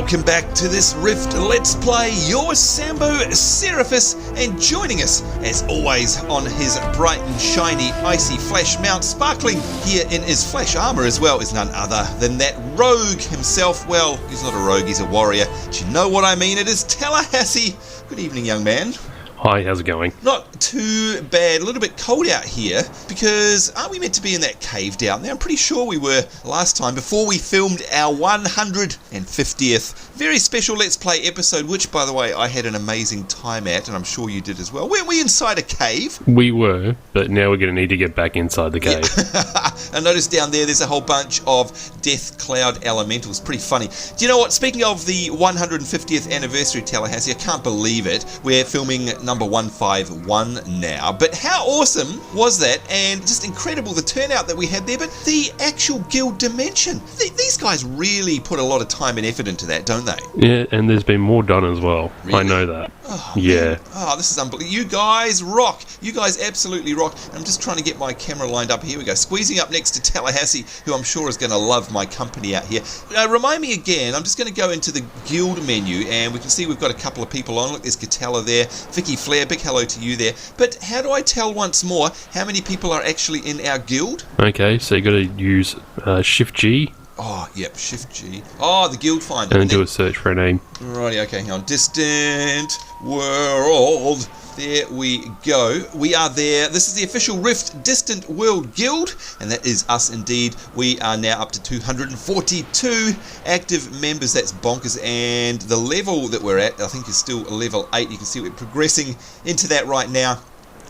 Welcome back to this Rift Let's Play. Your Sambo Seraphis, and joining us, as always, on his bright and shiny icy flash mount, sparkling here in his flash armour as well, is none other than that rogue himself. Well, he's not a rogue, he's a warrior. But you know what I mean, it is Tallahassee. Good evening, young man. Hi, how's it going? Not too bad. A little bit cold out here because aren't we meant to be in that cave down there? I'm pretty sure we were last time before we filmed our 150th very special Let's Play episode, which, by the way, I had an amazing time at, and I'm sure you did as well. Weren't we inside a cave? We were, but now we're going to need to get back inside the cave. Yeah. I noticed down there's a whole bunch of Death Cloud elementals. Pretty funny. Do you know what? Speaking of the 150th anniversary, Tallahassee, I can't believe it. We're filming number 151 now, but how awesome was that? And just incredible the turnout that we had there. But the actual guild dimension, these guys really put a lot of time and effort into that, don't they? Yeah, and there's been more done as well. Really? I know that. Oh, yeah. Man. Oh, this is unbelievable. You guys rock. You guys absolutely rock. I'm just trying to get my camera lined up. Here we go. Squeezing up next to Tallahassee, who I'm sure is going to love my company out here. Remind me again, I'm just going to go into the guild menu, and we can see we've got a couple of people on. Look, there's Catella there. Vicky Flair, big hello to you there. But how do I tell once more how many people are actually in our guild? Okay, so you got to use Shift G. Oh, yep, Shift G. Oh, the guild finder. And then do a search for a name. Righty, okay, hang on. Distant World. There we go. We are there. This is the official Rift Distant World Guild, and that is us indeed. We are now up to 242 active members. That's bonkers. And the level that we're at, I think, is still level 8. You can see we're progressing into that right now.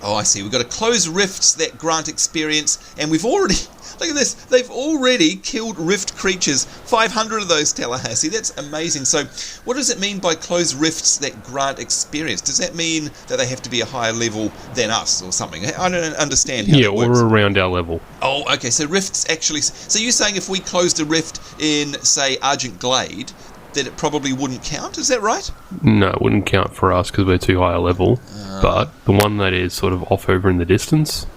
Oh, I see. We've got to close rifts that grant experience, and we've already... Look at this. They've already killed rift creatures. 500 of those, Tallahassee. That's amazing. So what does it mean by close rifts that grant experience? Does that mean that they have to be a higher level than us or something? I don't understand how that works. Or around our level. Oh, okay. So rifts actually... So you're saying if we closed a rift in, say, Argent Glade, that it probably wouldn't count? Is that right? No, it wouldn't count for us because we're too high a level. But the one that is sort of off over in the distance...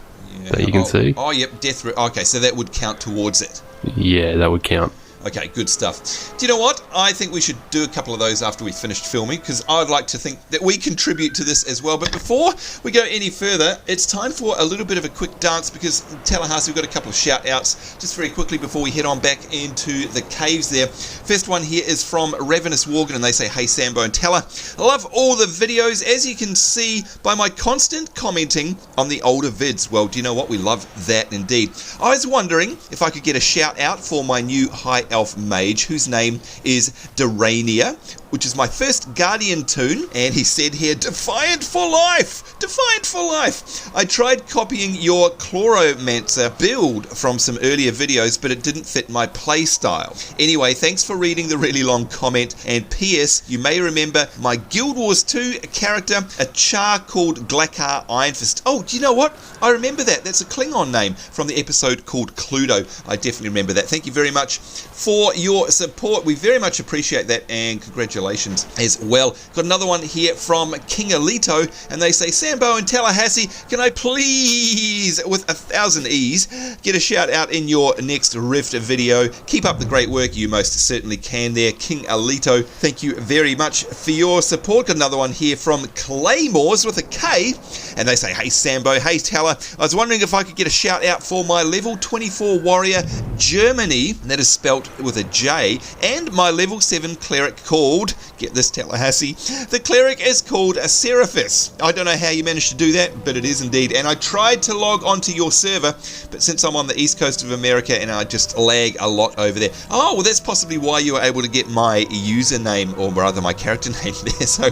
that you can see. Oh, yep, Death... Okay, so that would count towards it. Yeah, that would count. Okay, good stuff. Do you know what? I think we should do a couple of those after we've finished filming, because I'd like to think that we contribute to this as well. But before we go any further, it's time for a little bit of a quick dance, because Tallahassee, we've got a couple of shout-outs just very quickly before we head on back into the caves there. First one here is from Ravenous Worgen, and they say, "Hey, Sambo and Talla, love all the videos, as you can see by my constant commenting on the older vids." Well, do you know what? We love that indeed. I was wondering if I could get a shout-out for my new High Elf Mage, whose name is Durania, which is my first Guardian toon, and he said here, "Defiant for life! Defiant for life!" I tried copying your Chloromancer build from some earlier videos, but it didn't fit my playstyle. Anyway, thanks for reading the really long comment, and P.S. you may remember my Guild Wars 2 character, a char called Glackar Ironfist. Oh, do you know what? I remember that. That's a Klingon name from the episode called Cluedo. I definitely remember that. Thank you very much for your support. We very much appreciate that, and congratulations as well. Got another one here from King Alito, and they say, "Sambo and Tallahassee, can I please, with 1,000 E's, get a shout out in your next Rift video? Keep up the great work, you most certainly can there." King Alito, thank you very much for your support. Got another one here from Claymores with a K, and they say, "Hey Sambo, hey Talla, I was wondering if I could get a shout out for my level 24 warrior Germany, that is spelt with a J, and my level 7 cleric called," get this Tallahassee, "the cleric is called a Seraphis." I don't know how you managed to do that, but it is indeed. "And I tried to log onto your server, but since I'm on the east coast of America and I just lag a lot over there." Oh, well, that's possibly why you were able to get my username, or rather my character name there. So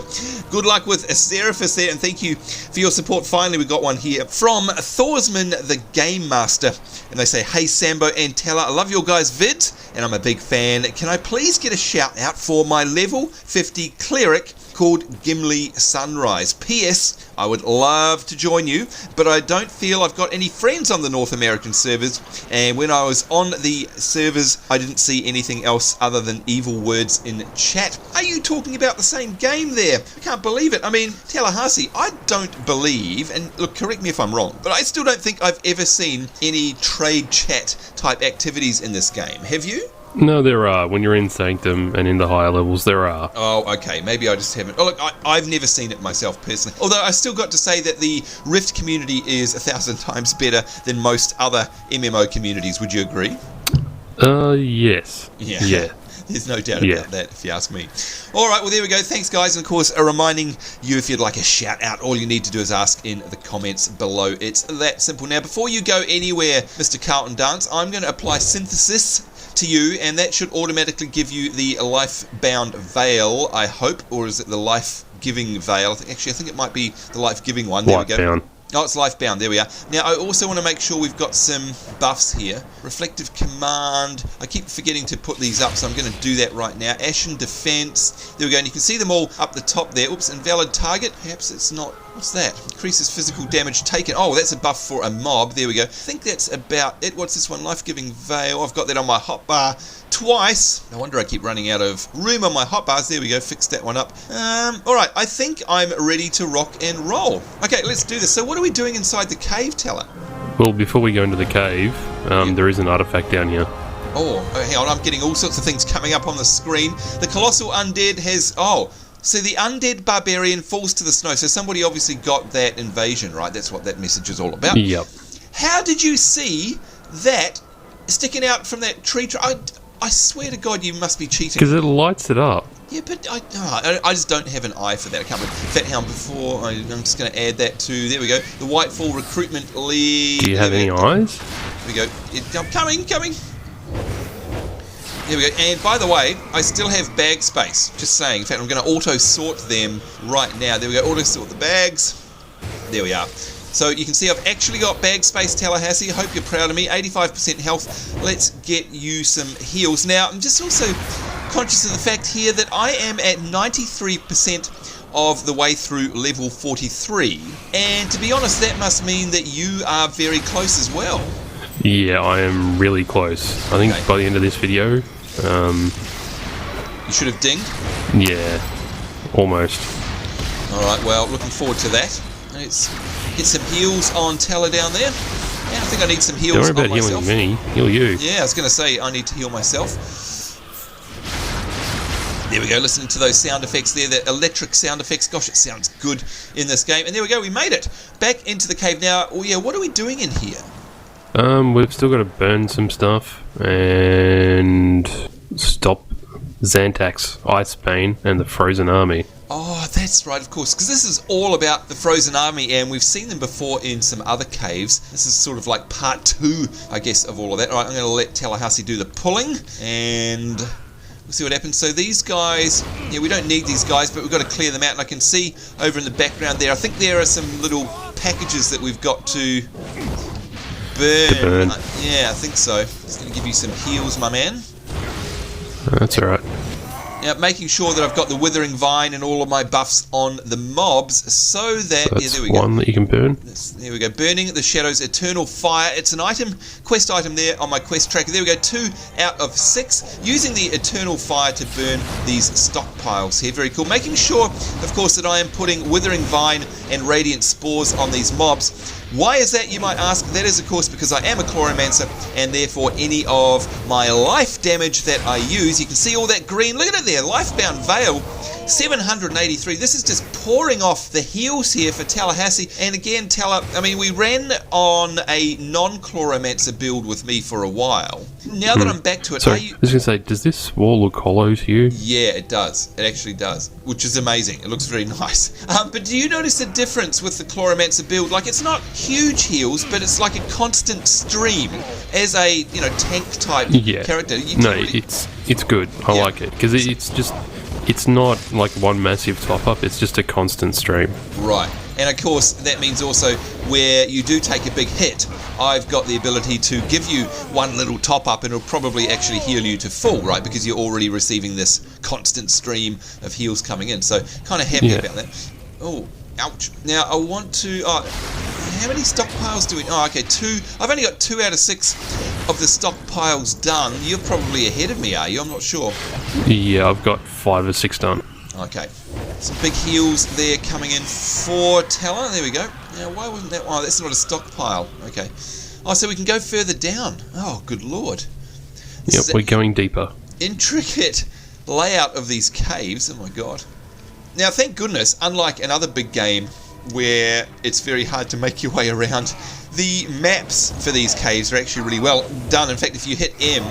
good luck with a Seraphis there, and thank you for your support. Finally, we got one here from Thorsman the Game Master, and they say, "Hey Sambo and Talla, I love your guys' vids, and I'm a big fan. Can I please get a shout out for my level 50 cleric called Gimli Sunrise? P.S. I would love to join you, but I don't feel I've got any friends on the North American servers, and when I was on the servers, I didn't see anything else other than evil words in chat." Are you talking about the same game there? I can't believe it. I mean, Tallahassee, I don't believe, and look, correct me if I'm wrong, but I still don't think I've ever seen any trade chat type activities in this game. Have you? No, there are. When you're in Sanctum and in the higher levels, there are. Oh, okay. Maybe I just haven't. Oh, look, I've never seen it myself personally. Although I still got to say that the Rift community is 1,000 times better than most other MMO communities. Would you agree? Yes. Yeah. There's no doubt about that, if you ask me. All right, well, there we go. Thanks, guys. And, of course, reminding you, if you'd like a shout-out, all you need to do is ask in the comments below. It's that simple. Now, before you go anywhere, Mr. Carlton Dance, I'm going to apply synthesis to you, and that should automatically give you the life-bound veil, I hope. Or is it the life-giving veil? Actually, I think it might be the life-giving one. There we go. Life-bound. Oh, it's life-bound. There we are. Now, I also want to make sure we've got some buffs here. Reflective Command. I keep forgetting to put these up, so I'm going to do that right now. Ashen Defense. There we go. And you can see them all up the top there. Oops, Invalid Target. Perhaps it's not... What's that? Increases physical damage taken. Oh, that's a buff for a mob. There we go. I think that's about it. What's this one? Life-Giving Veil. I've got that on my hotbar twice. No wonder I keep running out of room on my hotbars. There we go. Fixed that one up. Alright, I think I'm ready to rock and roll. Okay, let's do this. So what are we doing inside the cave, Teller? Well, before we go into the cave, there is an artifact down here. Oh, hang on. I'm getting all sorts of things coming up on the screen. The Colossal Undead has... Oh... So the Undead Barbarian falls to the snow. So somebody obviously got that invasion, right? That's what that message is all about. Yep. How did you see that sticking out from that tree? I swear to God, you must be cheating. Because it lights it up. Yeah, but I just don't have an eye for that. I can't remember. Fat Hound before. I'm just going to add that to... There we go. The Whitefall Recruitment League. Do you have any eyes? There we go. I'm coming. There we go. And by the way, I still have bag space. Just saying. In fact, I'm going to auto-sort them right now. There we go. Auto-sort the bags. There we are. So you can see I've actually got bag space, Tallahassee. I hope you're proud of me. 85% health. Let's get you some heals. Now, I'm just also conscious of the fact here that I am at 93% of the way through level 43. And to be honest, that must mean that you are very close as well. Yeah, I am really close. I think by the end of this video... you should have dinged? Yeah, almost. Alright, well, looking forward to that. Let's get some heals on Teller down there. Yeah, I think I need some heals on myself. Don't worry about healing me, heal you. Yeah, I was going to say, I need to heal myself. There we go, listening to those sound effects there, the electric sound effects. Gosh, it sounds good in this game. And there we go, we made it. Back into the cave now. Oh yeah, what are we doing in here? We've still got to burn some stuff and stop Xatax Icebane and the Frozen Army. Oh, that's right, of course, because this is all about the Frozen Army, and we've seen them before in some other caves. This is sort of like part 2, I guess, of all of that. All right, I'm going to let Tallahassee do the pulling, and we'll see what happens. So these guys, yeah, we don't need these guys, but we've got to clear them out, and I can see over in the background there, I think there are some little packages that we've got to... burn. Yeah, I think so. Just going to give you some heals, my man. That's alright. Now, making sure that I've got the Withering Vine and all of my buffs on the mobs so that... So that's one that you can burn. There we go. Burning the Shadows Eternal Fire. It's an item, quest item there on my quest tracker. There we go. 2 out of 6. Using the Eternal Fire to burn these stockpiles here. Very cool. Making sure, of course, that I am putting Withering Vine and Radiant Spores on these mobs. Why is that, you might ask? That is, of course, because I am a Chloromancer, and therefore any of my life damage that I use, you can see all that green. Look at it there. Lifebound Veil, 783. This is just pouring off the heals here for Tallahassee. And again, I mean, we ran on a non-Chloromancer build with me for a while. Now that I'm back to it, so, I was going to say, does this wall look hollow to you? Yeah, it does. It actually does, which is amazing. It looks very nice. But do you notice the difference with the Chloromancer build? Like, it's not huge heals, but it's like a constant stream as a, you know, tank type character. It's good. I like it because it's not like one massive top up. It's just a constant stream. Right. And of course, that means also where you do take a big hit, I've got the ability to give you one little top up and it'll probably actually heal you to full, right? Because you're already receiving this constant stream of heals coming in. So kind of happy about that. Oh, ouch. Now I want to... how many stockpiles do we... Oh, okay, 2. I've only got 2 out of 6 of the stockpiles done. You're probably ahead of me, are you? I'm not sure. Yeah, I've got 5 or 6 done. Okay. Some big heals there coming in for Teller. There we go. Now, why wasn't that... Oh, that's not a stockpile. Okay. Oh, so we can go further down. Oh, good lord. Yep, we're going deeper. Intricate layout of these caves. Oh my god. Now, thank goodness, unlike another big game where it's very hard to make your way around, the maps for these caves are actually really well done. In fact, if you hit M,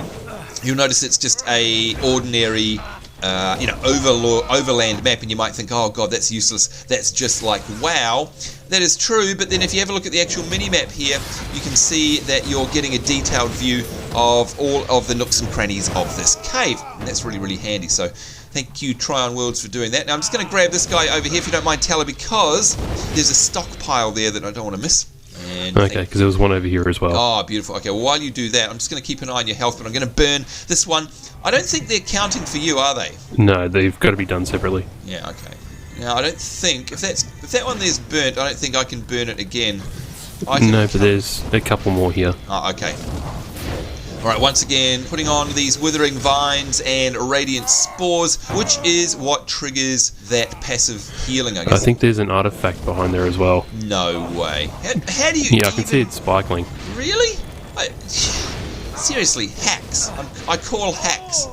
you'll notice it's just a ordinary overland map, and you might think, oh god, that's useless. That's just like WoW. That is true, but then if you have a look at the actual mini-map here, you can see that you're getting a detailed view of all of the nooks and crannies of this cave, and that's really, really handy. So thank you, Trion Worlds, for doing that. Now I'm just going to grab this guy over here, if you don't mind, Tala, because there's a stockpile there that I don't want to miss. And okay, because there was one over here as well. Oh, beautiful. Okay, well, while you do that, I'm just going to keep an eye on your health, but I'm going to burn this one. I don't think they're counting for you, are they? No, they've got to be done separately. Yeah, okay. Now, I don't think, if that one there's burnt, I don't think I can burn it again. No, but there's a couple more here. Oh, okay. Alright, once again, putting on these withering vines and radiant spores, which is what triggers that passive healing, I guess. I think there's an artifact behind there as well. No way. How do you Yeah, I can see it sparkling. Really? Seriously, hacks. I call hacks.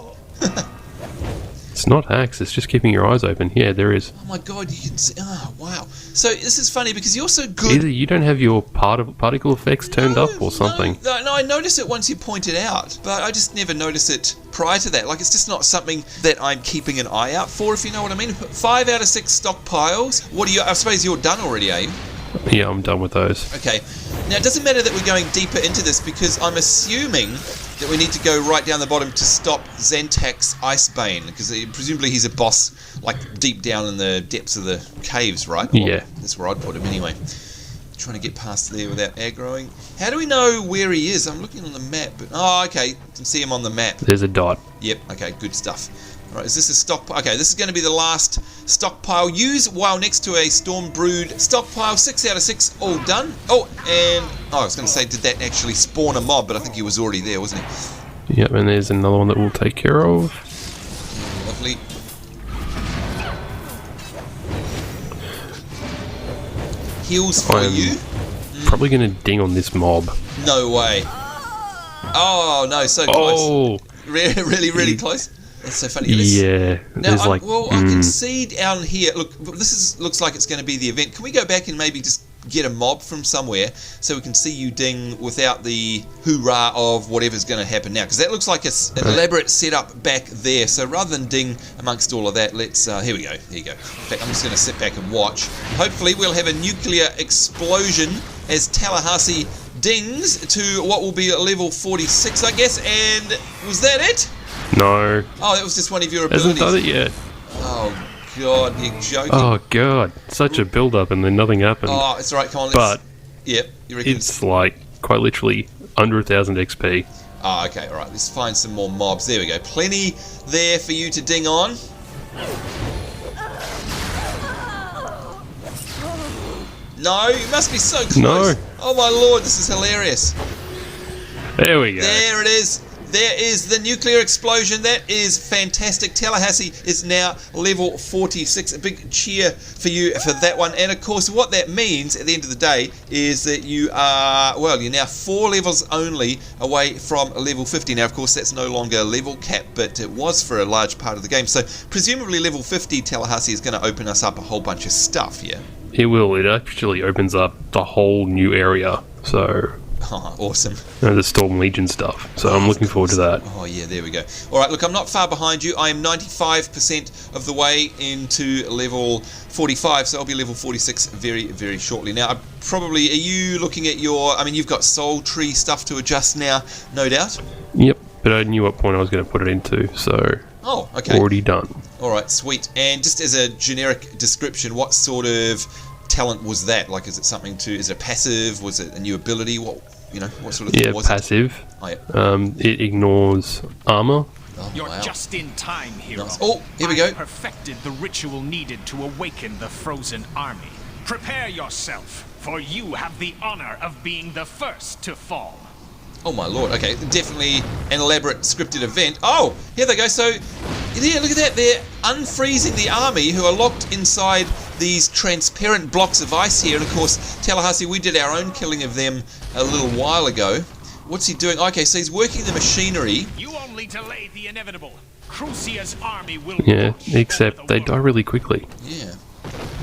It's not hacks, it's just keeping your eyes open. Yeah, there is. Oh my god, you can see. Oh, wow. So this is funny because you're so good. Either you don't have your particle effects turned up or something. No, I noticed it once you pointed out, but I just never noticed it prior to that. Like, it's just not something that I'm keeping an eye out for, if you know what I mean. 5 out of 6 stockpiles. What are you? I suppose you're done already, eh? Yeah, I'm done with those. Okay. Now, it doesn't matter that we're going deeper into this because I'm assuming that we need to go right down the bottom to stop Xatax Icebane, because presumably he's a boss, like, deep down in the depths of the caves, right? Yeah. That's where I'd put him anyway. Trying to get past there without aggroing. How do we know where he is? I'm looking on the map. But, oh, okay. You can see him on the map. There's a dot. Yep. Okay, good stuff. Alright, is this a stockpile? Okay, this is going to be the last stockpile. Use while next to a storm brood stockpile. 6 out of 6, all done. Oh, and I was going to say, did that actually spawn a mob? But I think he was already there, wasn't he? Yep, and there's another one that we'll take care of. Lovely. Heals for you. Probably going to ding on this mob. No way. Oh, no, so close. Oh! Really, really close. That's so funny. Yeah. Now, I can see down here. Look, looks like it's going to be the event. Can we go back and maybe just get a mob from somewhere so we can see you ding without the hoorah of whatever's going to happen now? Because that looks like an elaborate setup back there. So rather than ding amongst all of that, let's. Here we go. There you go. In fact, I'm just going to sit back and watch. Hopefully, we'll have a nuclear explosion as Tallahassee dings to what will be at level 46, I guess. And was that it? No. Oh, that was just one of your abilities. Hasn't done it yet. Oh, God, you're joking. Oh, God. Such a build-up and then nothing happened. Oh, it's alright, come on, But yep, you reckon it's like, quite literally, under 1,000 XP. Oh, okay, alright, let's find some more mobs. There we go. Plenty there for you to ding on. No, you must be so close. No. Oh, my lord, this is hilarious. There we go. There it is. There is the nuclear explosion. That is fantastic. Tallahassee is now level 46. A big cheer for you for that one. And of course, what that means at the end of the day is that you are, well, you're now 4 levels only away from level 50. Now, of course, that's no longer a level cap, but it was for a large part of the game. So, presumably, level 50 Tallahassee is going to open us up a whole bunch of stuff, yeah? It will. It actually opens up the whole new area. So... Oh, awesome. The Storm Legion stuff. So I'm looking forward to that. Oh, yeah, there we go. All right, look, I'm not far behind you. I am 95% of the way into level 45, so I'll be level 46 very, very shortly. Now, are you looking at your... I mean, you've got soul tree stuff to adjust now, no doubt? Yep, but I knew what point I was going to put it into, so... Oh, okay. Already done. All right, sweet. And just as a generic description, what sort of talent was that? Like, is it something to... Is it a passive? Was it a new ability? What sort of thing was passive. it? Oh, yeah. It ignores armor. Oh, You're wow. just in time, hero. Nice. Oh, here we go. I perfected the ritual needed to awaken the frozen army. Prepare yourself, for you have the honor of being the first to fall. Oh my lord, okay, definitely an elaborate scripted event. Oh, here they go, so, yeah, look at that, they're unfreezing the army who are locked inside these transparent blocks of ice here, and of course, Tallahassee, we did our own killing of them a little while ago. What's he doing? Okay, so he's working the machinery. only delay the inevitable. Crucia's army will Yeah, march except over the they die world. really quickly. Yeah.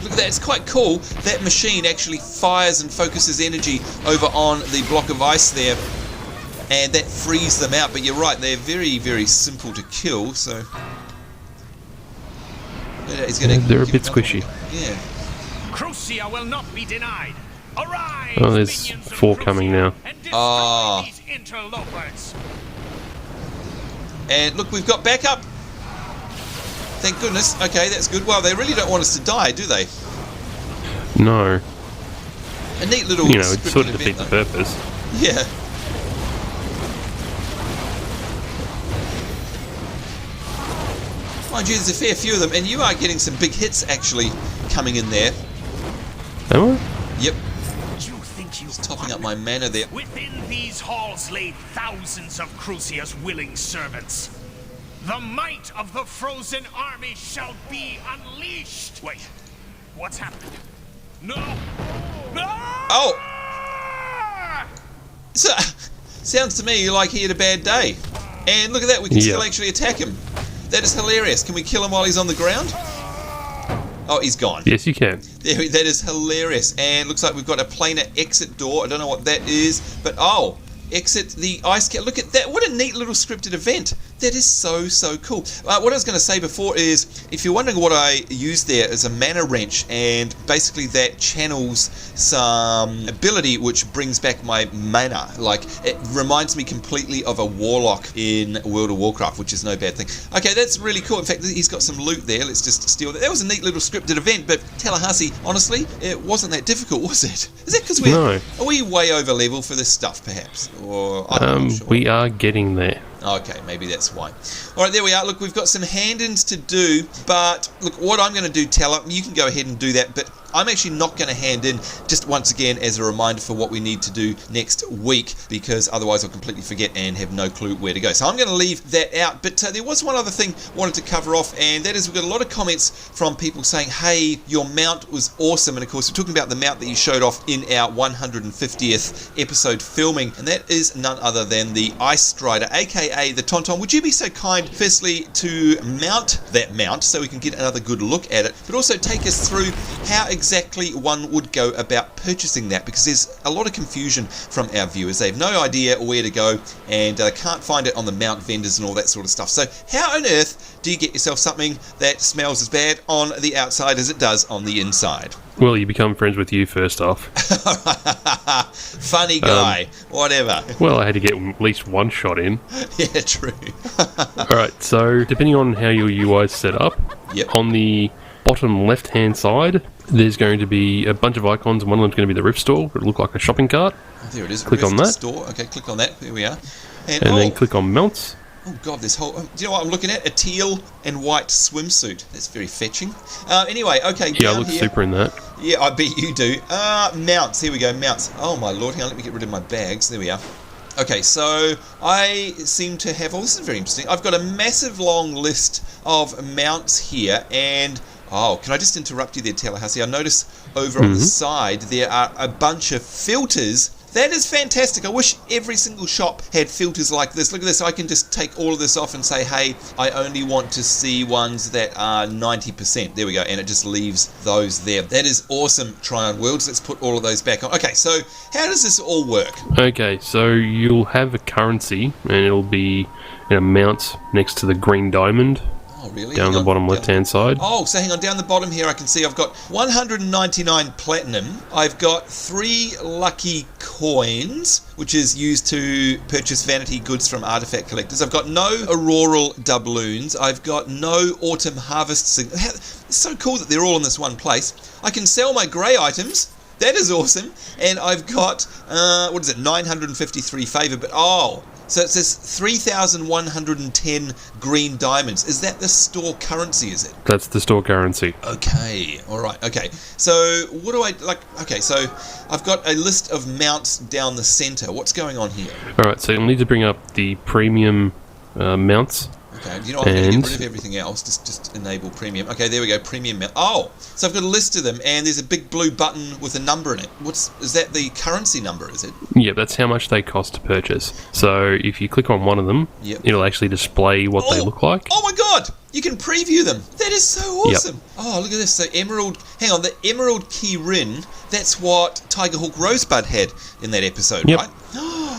Look at that, it's quite cool. That machine actually fires and focuses energy over on the block of ice there, and that frees them out. But you're right, they're very, very simple to kill, so... They're a bit squishy. Yeah. Crucia will not be denied. Arise, Oh, there's minions of 4 Crucia, coming now. and destroy these interlopers. And look, we've got backup. Thank goodness. Okay, that's good. Well, they really don't want us to die, do they? No. A neat little... You know, it scripted sort of event, defeats the though. purpose. Yeah. Mind you, there's a fair few of them, and you are getting some big hits actually coming in there. Am I? Yep. You think you Just topping up my mana there. Within these halls lay thousands of Crucia's willing servants. The might of the frozen army shall be unleashed. Wait, what's happened? No! No! Oh! So, sounds to me like he had a bad day. And look at that, we can still actually attack him. That is hilarious. Can we kill him while he's on the ground? Oh, he's gone. Yes, you can. That is hilarious. And looks like we've got a planar exit door. I don't know what that is, but oh, exit the ice cap. Look at that. What a neat little scripted event. That is so, so cool. What I was going to say before is, if you're wondering what I use there is a mana wrench, and basically that channels some ability which brings back my mana. Like, it reminds me completely of a warlock in World of Warcraft, which is no bad thing. Okay, that's really cool. In fact, he's got some loot there. Let's just steal that. That was a neat little scripted event, but Tallahassee, honestly, it wasn't that difficult, was it? Is that because are we way over level for this stuff, perhaps? Or I'm not sure. We are getting there. Okay, maybe that's why. Alright, there we are. Look, we've got some hand-ins to do, but look, what I'm going to do, Tella, you can go ahead and do that, but I'm actually not going to hand in, just once again as a reminder for what we need to do next week, because otherwise I'll completely forget and have no clue where to go. So I'm going to leave that out, but there was one other thing I wanted to cover off, and that is we've got a lot of comments from people saying, hey, your mount was awesome, and of course we're talking about the mount that you showed off in our 150th episode filming, and that is none other than the Ice Strider, aka the Tauntaun. Would you be so kind, firstly, to mount that mount so we can get another good look at it, but also take us through how exactly one would go about purchasing that, because there's a lot of confusion from our viewers. They have no idea where to go, and can't find it on the mount vendors and all that sort of stuff. So how on earth do you get yourself something that smells as bad on the outside as it does on the inside? Well, you become friends with you first off. Funny guy, whatever. Well, I had to get at least one shot in. Yeah, true. Alright, so depending on how your UI is set up, on the bottom left-hand side, there's going to be a bunch of icons, and one of them's going to be the Rift Store. It'll look like a shopping cart. Oh, there it is. Click on that. Store. Okay, click on that. There we are. And then click on mounts. Oh god, this whole... do you know what I'm looking at? A teal and white swimsuit. That's very fetching. Anyway, okay, Yeah, I down look here. super in that. Yeah, I bet you do. Mounts. Here we go, mounts. Oh my lord, hang on, let me get rid of my bags. There we are. Okay, so I seem to have... Oh, this is very interesting. I've got a massive long list of mounts here, and... Oh, can I just interrupt you there, Tallahassee? I notice over on the side there are a bunch of filters. That is fantastic. I wish every single shop had filters like this. Look at this. I can just take all of this off and say, hey, I only want to see ones that are 90%. There we go. And it just leaves those there. That is awesome, Trion Worlds. Let's put all of those back on. Okay, so how does this all work? Okay, so you'll have a currency, and it'll be in a mount next to the green diamond. Oh, really? Down the bottom left-hand side. Oh, so hang on, down the bottom here I can see I've got 199 platinum. I've got 3 lucky coins, which is used to purchase vanity goods from artifact collectors. I've got no auroral doubloons. I've got no autumn harvest. It's so cool that they're all in this one place. I can sell my grey items. That is awesome. And I've got, 953 favour, but so it says 3,110 green diamonds. Is that the store currency, is it? That's the store currency. Okay, alright, okay. So, what do I, okay, so I've got a list of mounts down the centre. What's going on here? Alright, so you'll need to bring up the premium mounts Okay, you know what, I'm going to get rid of everything else, just enable premium. Okay, there we go, premium. Oh, so I've got a list of them, and there's a big blue button with a number in it. Is that the currency number, is it? Yeah, that's how much they cost to purchase. So if you click on one of them, it'll actually display what they look like. Oh my god! You can preview them. That is so awesome. Yep. Oh, look at this. So the Emerald Key Rin, that's what Tigerhawk Rosebud had in that episode, right?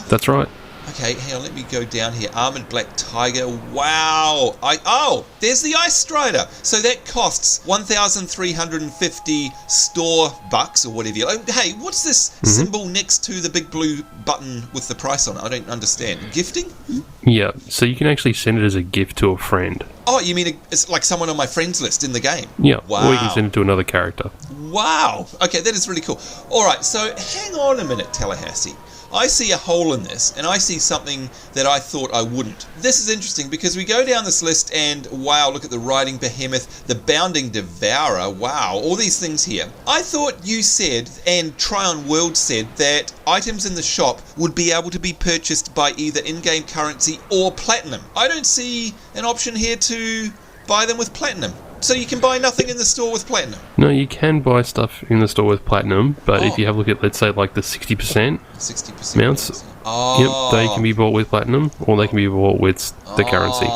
That's right. Okay, hang on, let me go down here. Armored Black Tiger. Wow. There's the Ice Strider. So that costs 1,350 store bucks or whatever. Hey, what's this symbol next to the big blue button with the price on it? I don't understand. Gifting? Yeah, so you can actually send it as a gift to a friend. Oh, you mean it's like someone on my friends list in the game? Yeah, wow. Or you can send it to another character. Wow. Okay, that is really cool. All right, so hang on a minute, Tallahassee. I see a hole in this, and I see something that I thought I wouldn't. This is interesting because we go down this list and, wow, look at the Riding Behemoth, the Bounding Devourer, wow, all these things here. I thought you said, and Trion Worlds said, that items in the shop would be able to be purchased by either in-game currency or platinum. I don't see an option here to buy them with platinum. So you can buy nothing in the store with platinum? No, you can buy stuff in the store with platinum, but if you have a look at, let's say, like the 60% mounts, they can be bought with platinum, or they can be bought with the currency.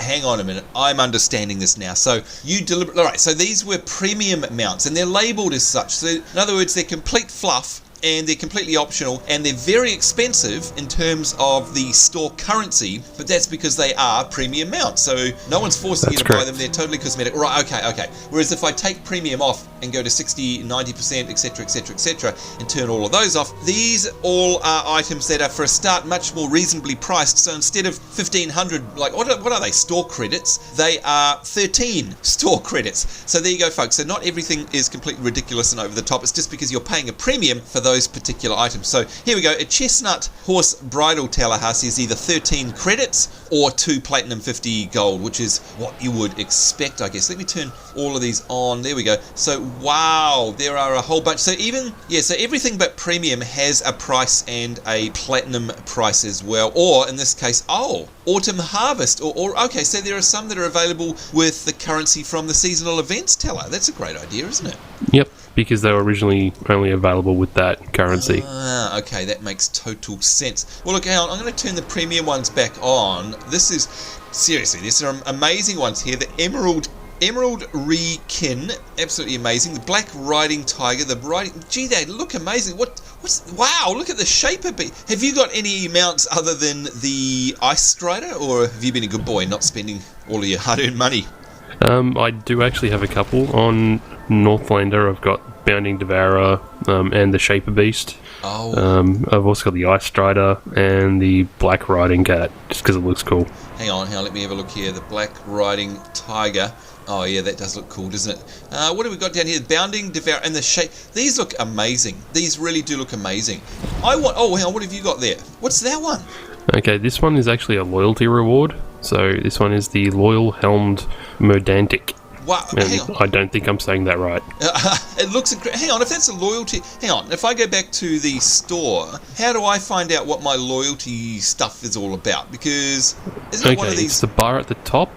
Hang on a minute. I'm understanding this now. So you deliberately... All right, so these were premium mounts, and they're labelled as such. So in other words, they're complete fluff, and they're completely optional, and they're very expensive in terms of the store currency, but that's because they are premium mounts, so no one's forcing you to buy them. They're totally cosmetic. Right, okay. Whereas if I take premium off and go to 60, 90%, etc., and turn all of those off, these all are items that are, for a start, much more reasonably priced. So instead of 1,500, like, what are they, store credits? They are 13 store credits. So there you go, folks. So not everything is completely ridiculous and over the top. It's just because you're paying a premium for those particular items. So here we go. A chestnut horse bridle Tallahassee is either 13 credits or 2 platinum 50 gold, which is what you would expect, I guess. Let me turn all of these on. There we go. So wow, there are a whole bunch. So so everything but premium has a price and a platinum price as well. Or in this case, autumn harvest. Okay, so there are some that are available with the currency from the seasonal events, Tella. That's a great idea, isn't it? Yep. Because they were originally only available with that currency. Okay, that makes total sense. Well, look, hang on, I'm going to turn the premium ones back on. Seriously, there's some amazing ones here. The Emerald Rekin, absolutely amazing. The Black Riding Tiger, they look amazing. Wow, look at the shape of it. Have you got any mounts other than the Ice Strider, or have you been a good boy not spending all of your hard-earned money? I do actually have a couple. On Northlander, I've got Bounding Devourer and the Shaper Beast. I've also got the Ice Strider and the Black Riding Cat, just because it looks cool. Hang on, let me have a look here. The Black Riding Tiger. Oh yeah, that does look cool, doesn't it? What have we got down here? Bounding Devourer and the Shape. These look amazing. These really do look amazing. Hang on, what have you got there? What's that one? Okay, this one is actually a loyalty reward. So this one is the Loyal Helmed Merdantic. Wow, hang on. I don't think I'm saying that right. It looks incredible. Hang on, if that's a loyalty... Hang on, if I go back to the store, how do I find out what my loyalty stuff is all about? Because isn't it one of these... it's the bar at the top.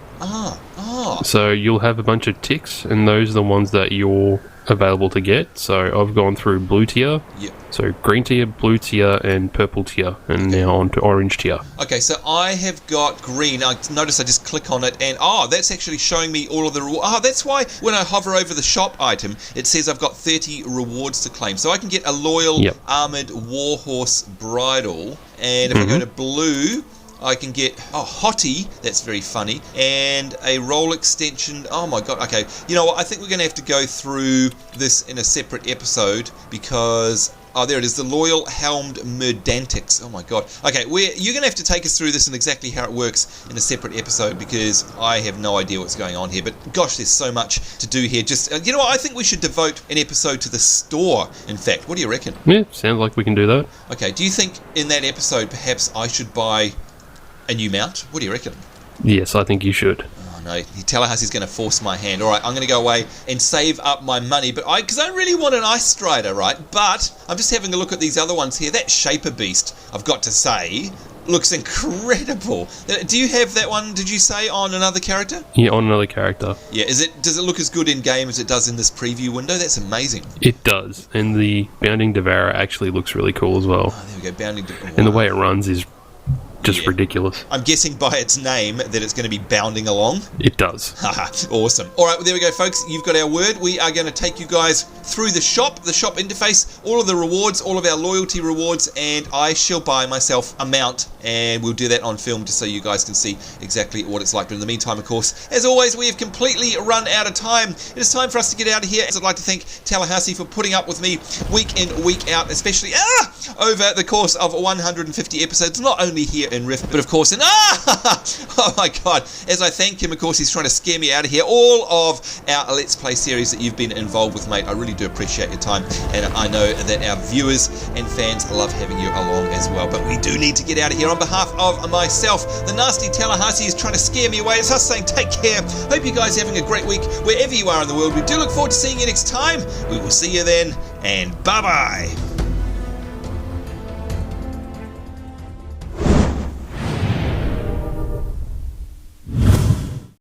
So you'll have a bunch of ticks, and those are the ones that you're available to get. So I've gone through blue tier, so green tier, blue tier, and purple tier, and now on to orange tier. Okay, so I have got green. I notice I just click on it, and that's actually showing me all of the rewards. That's why when I hover over the shop item, it says I've got 30 rewards to claim. So I can get a loyal armored warhorse bridle, and if I go to blue, I can get Hottie, that's very funny, and a roll extension. Oh my god, okay. You know what, I think we're going to have to go through this in a separate episode because... there it is, the Loyal Helmed Merdantics. Oh my god. Okay, you're going to have to take us through this and exactly how it works in a separate episode because I have no idea what's going on here. But gosh, there's so much to do here. Just, you know what, I think we should devote an episode to the store, in fact. What do you reckon? Yeah, sounds like we can do that. Okay, do you think in that episode perhaps I should buy a new mount? What do you reckon? Yes, I think you should. Oh no, Tallahassee's going to force my hand. Alright, I'm going to go away and save up my money, but because I really want an Ice Strider, right? But I'm just having a look at these other ones here. That Shaper Beast, I've got to say, looks incredible. Do you have that one, did you say, on another character? Yeah, on another character. Yeah, does it look as good in game as it does in this preview window? That's amazing. It does, and the Bounding Devourer actually looks really cool as well. Oh, there we go, Bounding Devourer. And the way it runs is just ridiculous. I'm guessing by its name that it's going to be bounding along. It does. Haha, awesome. All right, well, there we go, folks. You've got our word. We are going to take you guys through the shop interface, all of the rewards, all of our loyalty rewards, and I shall buy myself a mount, and we'll do that on film just so you guys can see exactly what it's like. But in the meantime, of course, as always, we have completely run out of time. It is time for us to get out of here. As I'd like to thank Tallahassee for putting up with me week in, week out, especially over the course of 150 episodes, not only here in Rift, but of course in oh my god, as I thank him, of course, he's trying to scare me out of here. All of our Let's Play series that you've been involved with, mate, I really do appreciate your time, and I know that our viewers and fans love having you along as well. But we do need to get out of here. On behalf of myself, the nasty Tallahassee is trying to scare me away. It's us saying take care. Hope you guys are having a great week wherever you are in the world. We do look forward to seeing you next time. We will see you then, and bye bye.